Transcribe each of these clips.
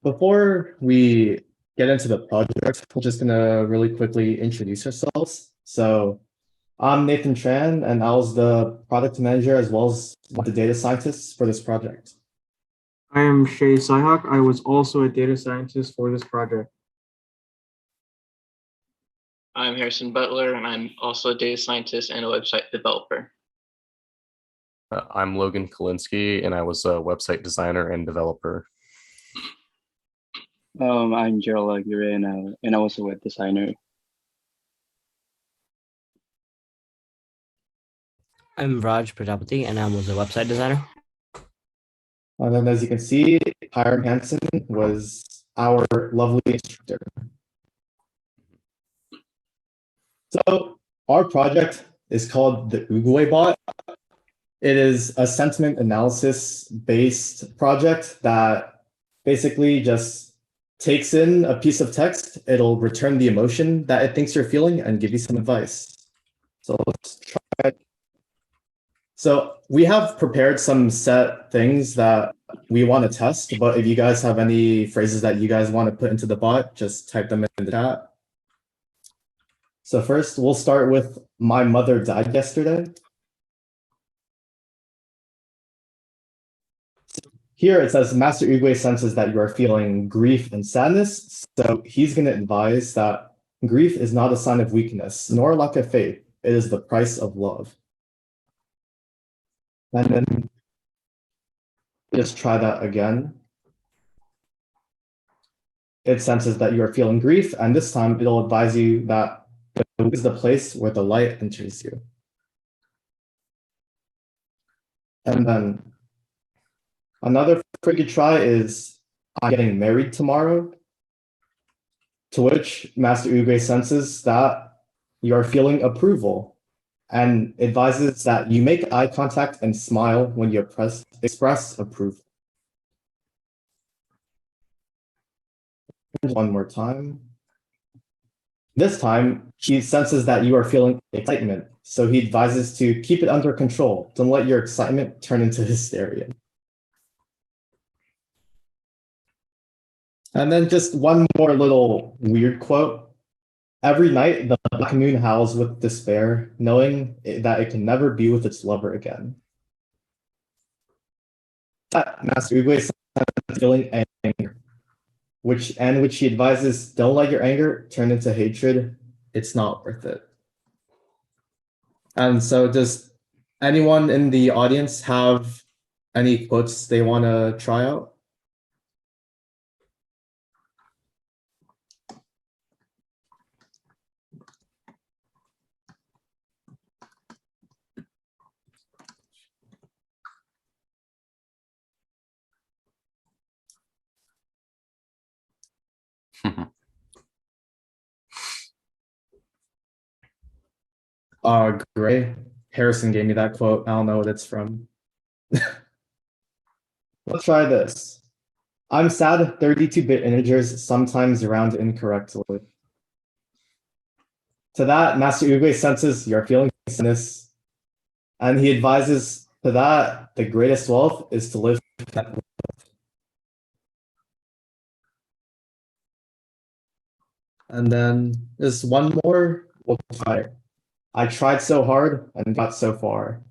Before we get into the project, we're just gonna really quickly introduce ourselves. So I'm Nathan Tran, and I was the product manager as well as one of the data scientists for this project. I am Shae Sihock. I was also a data scientist for this project. I'm Butler, and I'm also a data scientist and a website developer. I'm Logan Kilinski, and I was a website designer and developer. I'm Gerald Agurrie, and I was a web designer. I'm Vraj Prajapati, and I was a website designer. And then, as you can see, Hyrum Hansen was our lovely instructor. So our project is called the Agurrie bot. It is a sentiment analysis based project that basically just takes in a piece of text. It'll return the emotion that it thinks you're feeling and give you some advice. So let's try it. So we have prepared some set things that we want to test, but if you guys have any phrases that you guys want to put into the bot, just type them in the chat. So first, we'll start with "My mother died yesterday." Here it says Master Agurrie senses that you are feeling grief and sadness, so he's going to advise that grief is not a sign of weakness, nor lack of faith. It is the price of love. And then just try that again. It senses that you are feeling grief, and this time it'll advise you that it is the place where the light enters you. And then another tricky try is "I'm getting married tomorrow," to which Master Agurrie senses that you are feeling approval and advises that you make eye contact and smile when you express approval. One more time. This time, he senses that you are feeling excitement, so he advises to keep it under control. Don't let your excitement turn into hysteria. And then just one more little weird quote. "Every night, the black moon howls with despair, knowing that it can never be with its lover again." Master Agurrie is feeling anger, which he advises, "Don't let your anger turn into hatred. It's not worth it." And so does anyone in the audience have any quotes they want to try out? Great. Harrison gave me that quote. I don't know what it's from. Let's try this. "I'm sad 32-bit integers sometimes round incorrectly." To that, Master Agurrie senses you're feeling sadness, and he advises to that the greatest wealth is to live. And then there's one more. We'll try. "I tried so hard and got so far."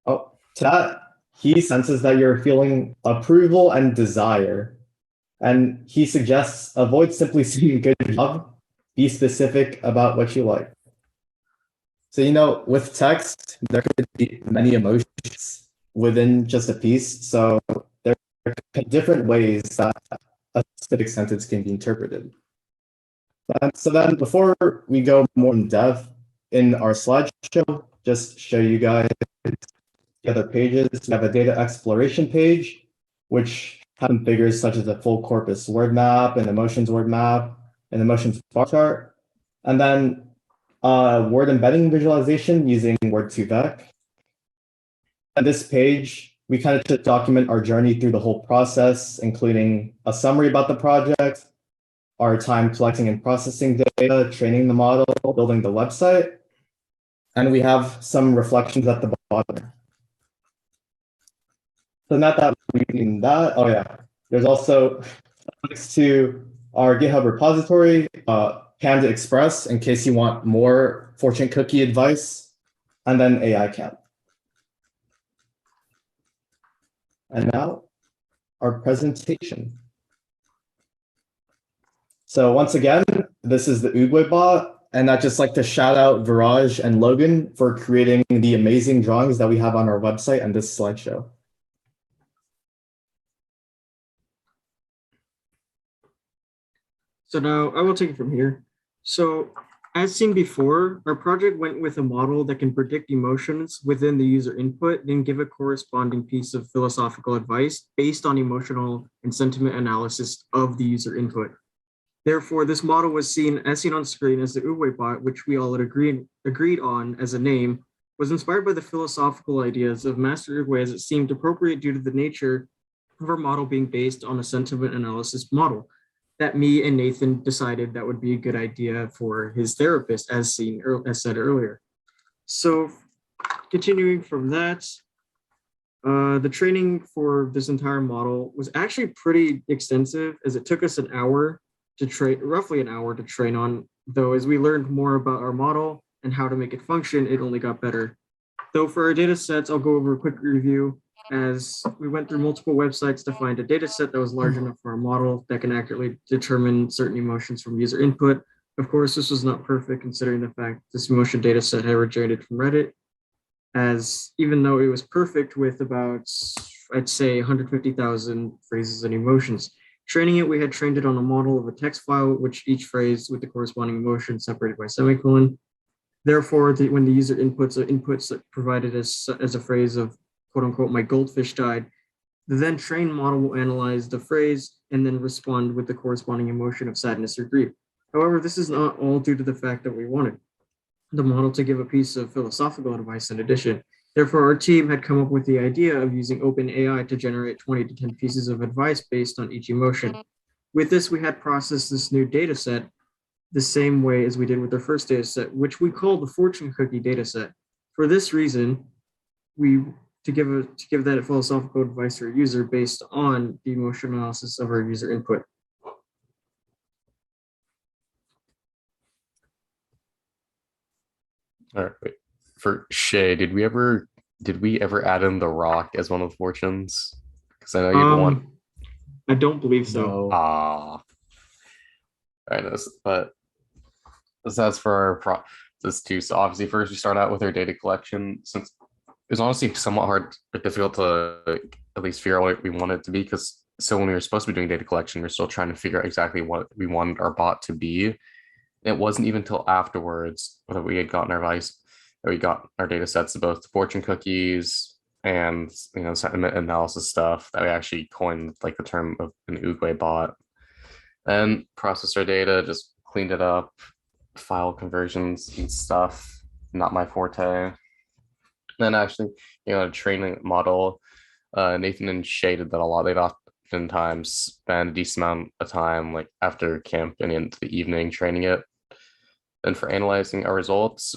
Oh, to that, he senses that you're feeling approval and desire. And he suggests avoid simply saying "good job," be specific about what you like. So, with text, there could be many emotions within just a piece. So there are different ways that a specific sentence can be interpreted. And so then before we go more in depth in our slideshow, just show you guys the other pages. We have a data exploration page, which have figures such as a full corpus word map, an emotions word map, an emotions bar chart, and then word embedding visualization using Word2Vec. On this page, we kind of just document our journey through the whole process, including a summary about the project, our time collecting and processing data, training the model, building the website, and we have some reflections at the bottom. So not that using that. Oh yeah. There's also links to our GitHub repository, Panda Express, in case you want more fortune cookie advice, and then AI Camp. And now our presentation. So once again, this is the Oogway bot, and I'd just like to shout out Vraj and Logan for creating the amazing drawings that we have on our website and this slideshow. So now I will take it from here. So as seen before, our project went with a model that can predict emotions within the user input, then give a corresponding piece of philosophical advice based on emotional and sentiment analysis of the user input. Therefore, this model was seen on screen as the Oogway bot, which we all had agreed on as a name, was inspired by the philosophical ideas of Master Oogway, as it seemed appropriate due to the nature of our model being based on a sentiment analysis model that me and Nathan decided that would be a good idea for his therapist, as said earlier. So continuing from that, the training for this entire model was actually pretty extensive, as it took us roughly an hour to train on, though as we learned more about our model and how to make it function, it only got better. Though for our data sets, I'll go over a quick review, as we went through multiple websites to find a data set that was large enough for our model that can accurately determine certain emotions from user input. Of course, this was not perfect considering the fact this emotion data set had originated from Reddit, as even though it was perfect with about, I'd say, 150,000 phrases and emotions. Training it, we had trained it on a model of a text file, which each phrase with the corresponding emotion separated by semicolon. Therefore, when the user inputs provided as a phrase of quote unquote, my goldfish died, the then trained model will analyze the phrase and then respond with the corresponding emotion of sadness or grief. However, this is not all due to the fact that we wanted the model to give a piece of philosophical advice in addition. Therefore, our team had come up with the idea of using OpenAI to generate 20 to 10 pieces of advice based on each emotion. With this, we had processed this new data set the same way as we did with our first data set, which we called the fortune cookie data set. For this reason, to give that philosophical advice to our user based on the emotional analysis of our user input. All right, wait. For Shae, did we ever add in the Rock as one of the fortunes? Because I know you want. I don't believe so. No. Ah, I know, but that's for our this too. So obviously, first we start out with our data collection, since it's honestly somewhat hard or difficult to at least figure out what we want it to be, because so when we were supposed to be doing data collection, we're still trying to figure out exactly what we wanted our bot to be. And it wasn't even until afterwards that we had gotten our advice, that we got our data sets of both fortune cookies and sentiment analysis stuff, that we actually coined like the term of an Oogway bot, and processed our data, just cleaned it up, file conversions and stuff, not my forte. Then actually, training model, Nathan and Shae did that a lot. They'd oftentimes spend a decent amount of time, like after camp and into the evening, training it. Then for analyzing our results,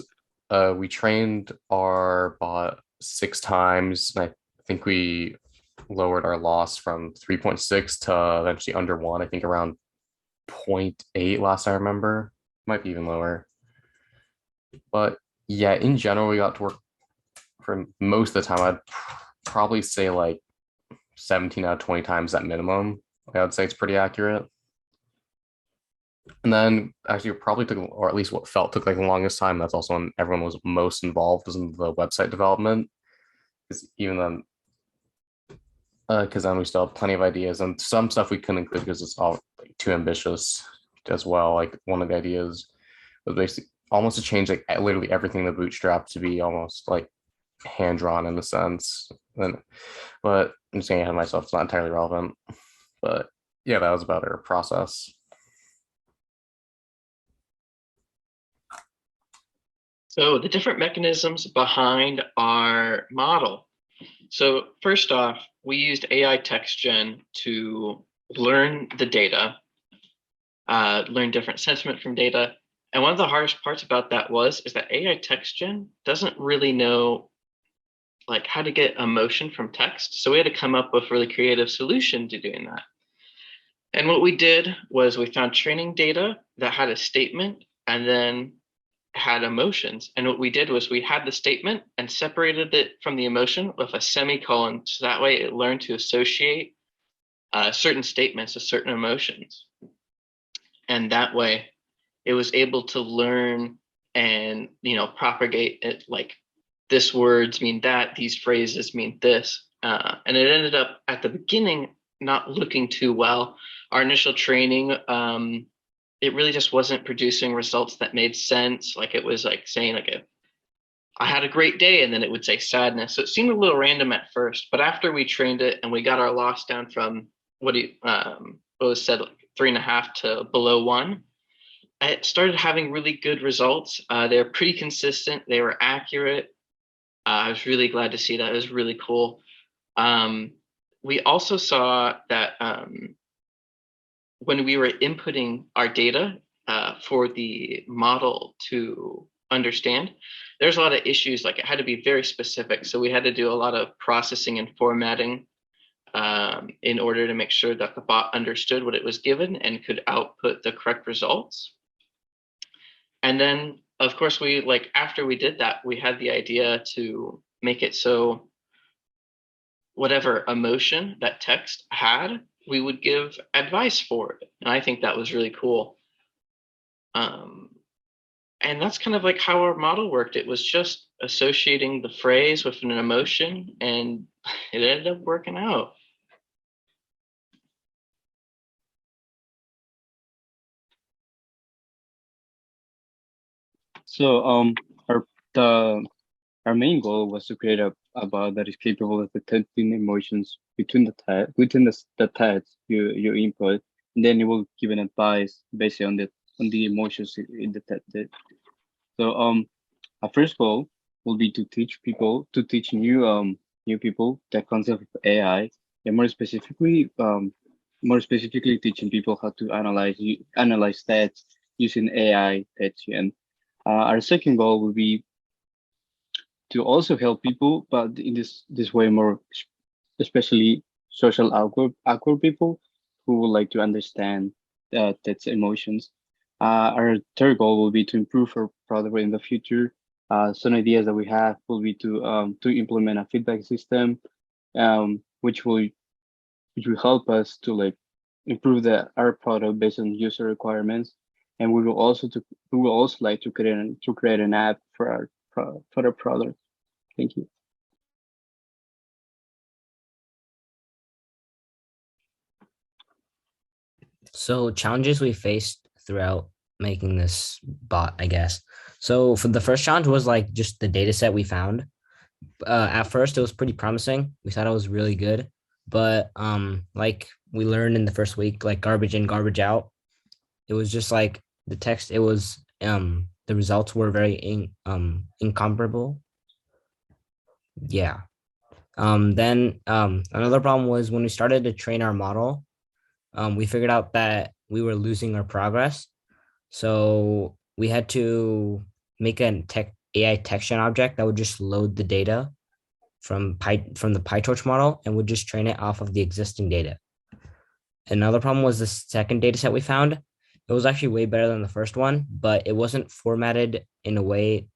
we trained our bot 6 times, and I think we lowered our loss from 3.6 to eventually under 1. I think around 0.8 last I remember. Might be even lower. But yeah, in general, we got to work for most of the time. I'd probably say like 17 out of 20 times at minimum. I would say it's pretty accurate. And then actually probably took, or at least what felt took like the longest time, that's also when everyone was most involved, was in the website development. Because even then, because then we still have plenty of ideas, and some stuff we couldn't include because it's all like too ambitious as well. Like one of the ideas was basically almost to change like literally everything in the bootstrap to be almost like hand drawn in a sense. But I'm just getting ahead of myself. It's not entirely relevant. But yeah, that was about our process. So the different mechanisms behind our model. So first off, we used AI text gen to learn the data, learn different sentiment from data. And one of the hardest parts about that is that AI text gen doesn't really know like how to get emotion from text. So we had to come up with a really creative solution to doing that. And what we did was we found training data that had a statement and then had emotions. And what we did was we had the statement and separated it from the emotion with a semicolon. So that way it learned to associate certain statements to certain emotions. And that way it was able to learn and, propagate it, like this words mean that, these phrases mean this. And it ended up at the beginning not looking too well. Our initial training, it really just wasn't producing results that made sense. Like it was like saying I had a great day, and then it would say sadness. So it seemed a little random at first, but after we trained it and we got our loss down from what was said, like 3.5 to below 1, it started having really good results. They were pretty consistent. They were accurate. I was really glad to see that. It was really cool. We also saw that when we were inputting our data for the model to understand, there's a lot of issues. Like it had to be very specific. So we had to do a lot of processing and formatting in order to make sure that the bot understood what it was given and could output the correct results. And then, of course, after we did that, we had the idea to make it so whatever emotion that text had, we would give advice for it. And I think that was really cool. And that's kind of like how our model worked. It was just associating the phrase with an emotion, and it ended up working out. So our main goal was to create a bot that is capable of detecting emotions within the text you input, and then it will give an advice based on the emotions it detected. So our first goal will be to teach new people the concept of AI, and more specifically teaching people how to analyze text using AI detection. Our second goal will be to also help people, but in this way more, especially social awkward people who would like to understand that's emotions. Our third goal will be to improve our product in the future. Some ideas that we have will be to implement a feedback system, which will help us to improve our product based on user requirements. And we will also like to create an app for our product. Thank you. So challenges we faced throughout making this bot, I guess. So for the first challenge was like just the data set we found. At first it was pretty promising. We thought it was really good, but like we learned in the first week, like garbage in, garbage out. It was just like the text. It was the results were very incomparable. Yeah. Then another problem was when we started to train our model, we figured out that we were losing our progress. So we had to make an AI texture object that would just load the data from the PyTorch model and would just train it off of the existing data. Another problem was the second data set we found. It was actually way better than the first one, but it wasn't formatted in a way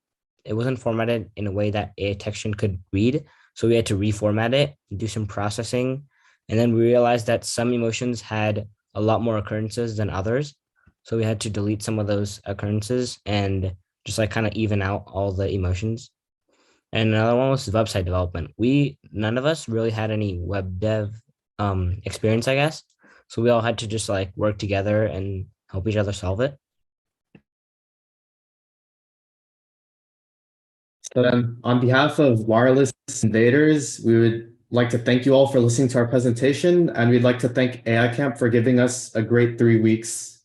that AI texture could read. So we had to reformat it, do some processing, and then we realized that some emotions had a lot more occurrences than others. So we had to delete some of those occurrences and just like kind of even out all the emotions. And another one was website development. None of us really had any web dev experience, I guess. So we all had to just like work together and help each other solve it. So then, on behalf of wireless invaders, we would like to thank you all for listening to our presentation, and we'd like to thank AI Camp for giving us a great 3 weeks